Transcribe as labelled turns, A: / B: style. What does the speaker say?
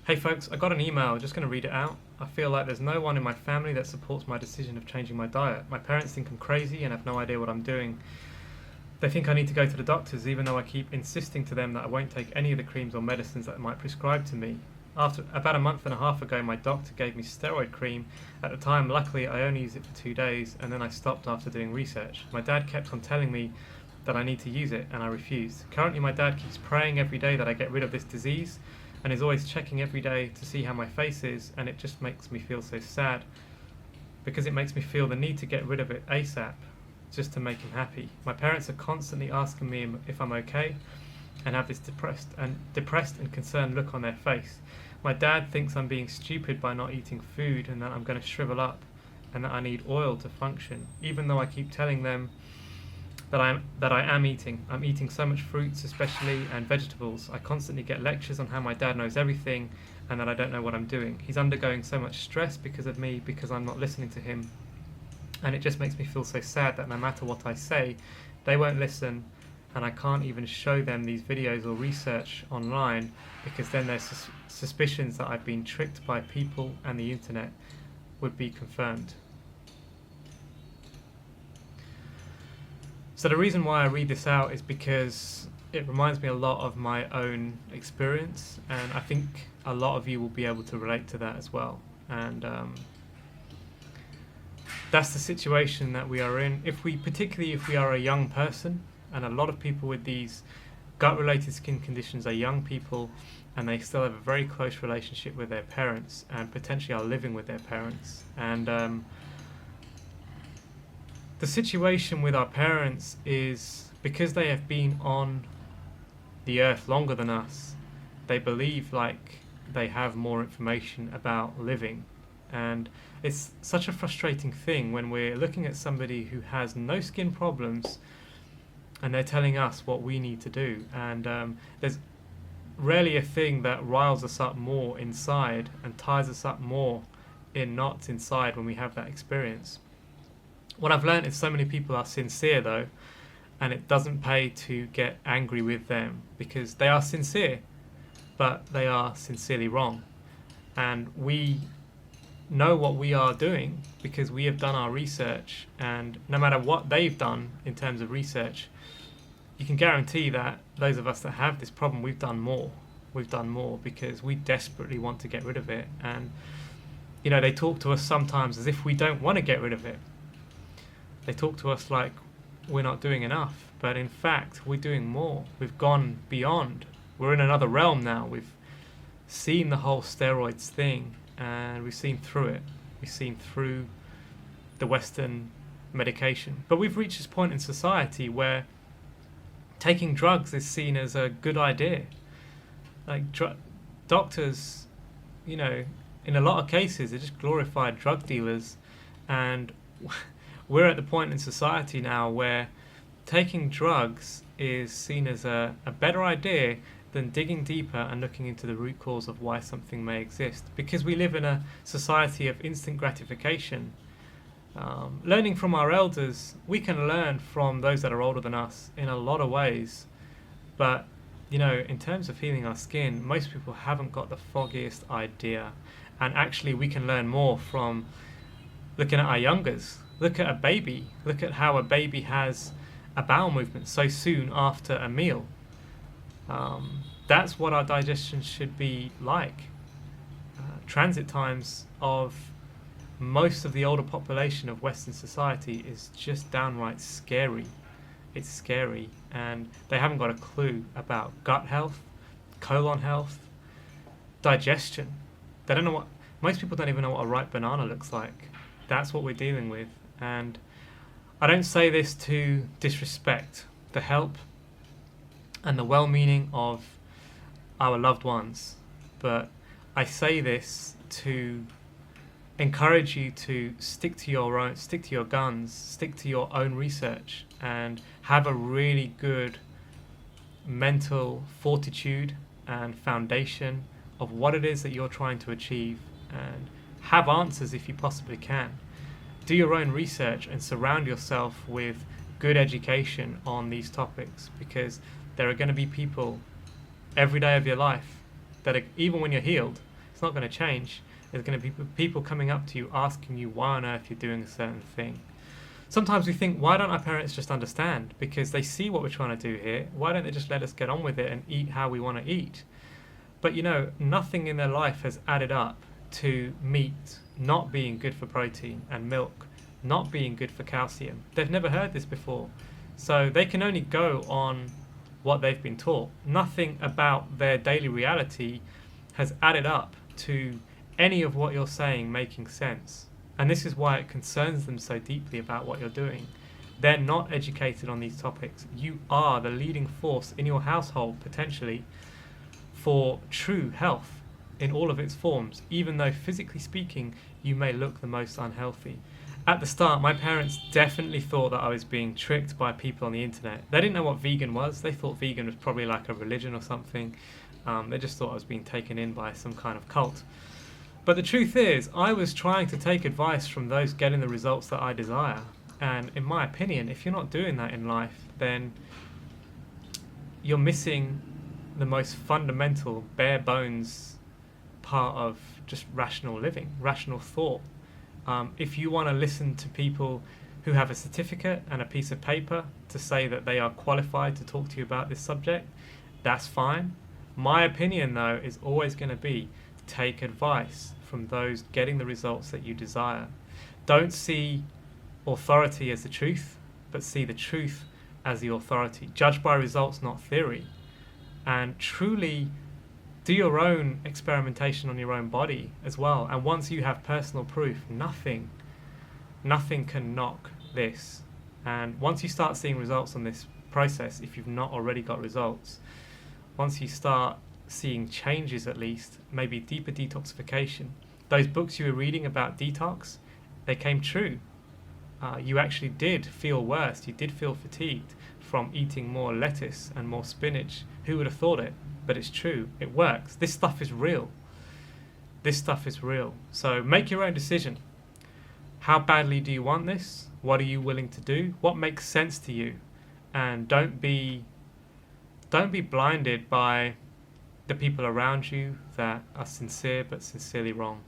A: Hey folks, I got an email, just going to read it out. I feel like there's no one in my family that supports my decision of changing my diet. My parents think I'm crazy and have no idea what I'm doing. They think I need to go to the doctors even though I keep insisting to them that I won't take any of the creams or medicines that they might prescribe to me. After about a month and a half ago, my doctor gave me steroid cream. At the time, luckily, I only used it for 2 days and then I stopped after doing research. My dad kept on telling me that I need to use it and I refused. Currently, my dad keeps praying every day that I get rid of this disease and is always checking every day to see how my face is, and it just makes me feel so sad because it makes me feel the need to get rid of it ASAP just to make him happy. My parents are constantly asking me if I'm okay and have this depressed and concerned look on their face. My dad thinks I'm being stupid by not eating food and that I'm going to shrivel up and that I need oil to function, even though I keep telling them that I am eating. I'm eating so much fruits, especially, and vegetables. I constantly get lectures on how my dad knows everything and that I don't know what I'm doing. He's undergoing so much stress because of me, because I'm not listening to him. And it just makes me feel so sad that no matter what I say, they won't listen, and I can't even show them these videos or research online because then their suspicions that I've been tricked by people and the internet would be confirmed. So the reason why I read this out is because it reminds me a lot of my own experience, and I think a lot of you will be able to relate to that as well. And that's the situation that we are in. Particularly if we are a young person, and a lot of people with these gut-related skin conditions are young people, and they still have a very close relationship with their parents, and potentially are living with their parents. And the situation with our parents is because they have been on the earth longer than us, they believe like they have more information about living. And it's such a frustrating thing when we're looking at somebody who has no skin problems and they're telling us what we need to do. And there's rarely a thing that riles us up more inside and ties us up more in knots inside when we have that experience. What I've learned is so many people are sincere though, and it doesn't pay to get angry with them because they are sincere, but they are sincerely wrong. And we know what we are doing because we have done our research, and no matter what they've done in terms of research, you can guarantee that those of us that have this problem, we've done more because we desperately want to get rid of it. And they talk to us sometimes as if we don't want to get rid of it. They talk to us like we're not doing enough, but in fact we're doing more. We've gone beyond. We're in another realm now. We've seen the whole steroids thing, and we've seen through it. We've seen through the Western medication. But we've reached this point in society where taking drugs is seen as a good idea. Like doctors, in a lot of cases, are just glorified drug dealers, and we're at the point in society now where taking drugs is seen as a better idea than digging deeper and looking into the root cause of why something may exist. Because we live in a society of instant gratification. Learning from our elders, we can learn from those that are older than us in a lot of ways. But, in terms of healing our skin, most people haven't got the foggiest idea. And actually we can learn more from looking at our youngers. Look at a baby. Look at how a baby has a bowel movement so soon after a meal. That's what our digestion should be like. Transit times of most of the older population of Western society is just downright scary. It's scary, and they haven't got a clue about gut health, colon health, digestion. They don't know most people don't even know what a ripe banana looks like. That's what we're dealing with. And I don't say this to disrespect the help and the well-meaning of our loved ones, but I say this to encourage you to stick to your guns, stick to your own research, and have a really good mental fortitude and foundation of what it is that you're trying to achieve, and have answers if you possibly can. Do your own research and surround yourself with good education on these topics, because there are going to be people every day of your life that are, even when you're healed, not going to change. There's going to be people coming up to you asking you why on earth you're doing a certain thing. Sometimes we think, why don't our parents just understand? Because they see what we're trying to do here. Why don't they just let us get on with it and eat how we want to eat? But nothing in their life has added up to meat not being good for protein and milk not being good for calcium. They've never heard this before. So they can only go on what they've been taught. Nothing about their daily reality has added up to any of what you're saying making sense. And this is why it concerns them so deeply about what you're doing. They're not educated on these topics. You are the leading force in your household, potentially, for true health in all of its forms, even though physically speaking, you may look the most unhealthy. At the start, my parents definitely thought that I was being tricked by people on the internet. They didn't know what vegan was. They thought vegan was probably like a religion or something. They just thought I was being taken in by some kind of cult. But the truth is, I was trying to take advice from those getting the results that I desire. And in my opinion, if you're not doing that in life, then you're missing the most fundamental, bare bones part of just rational living, rational thought. If you want to listen to people who have a certificate and a piece of paper to say that they are qualified to talk to you about this subject, that's fine. My opinion, though, is always going to be take advice from those getting the results that you desire. Don't see authority as the truth, but see the truth as the authority. Judge by results, not theory. And truly do your own experimentation on your own body as well. And once you have personal proof, nothing can knock this. And once you start seeing results on this process, if you've not already got results, once you start seeing changes, at least maybe deeper detoxification, those books you were reading about detox, they came true. You actually did feel worse. You did feel fatigued from eating more lettuce and more spinach. Who would have thought it? But it's true. It works. This stuff is real. This stuff is real. So make your own decision. How badly do you want this? What are you willing to do? What makes sense to you? And don't be blinded by the people around you that are sincere but sincerely wrong.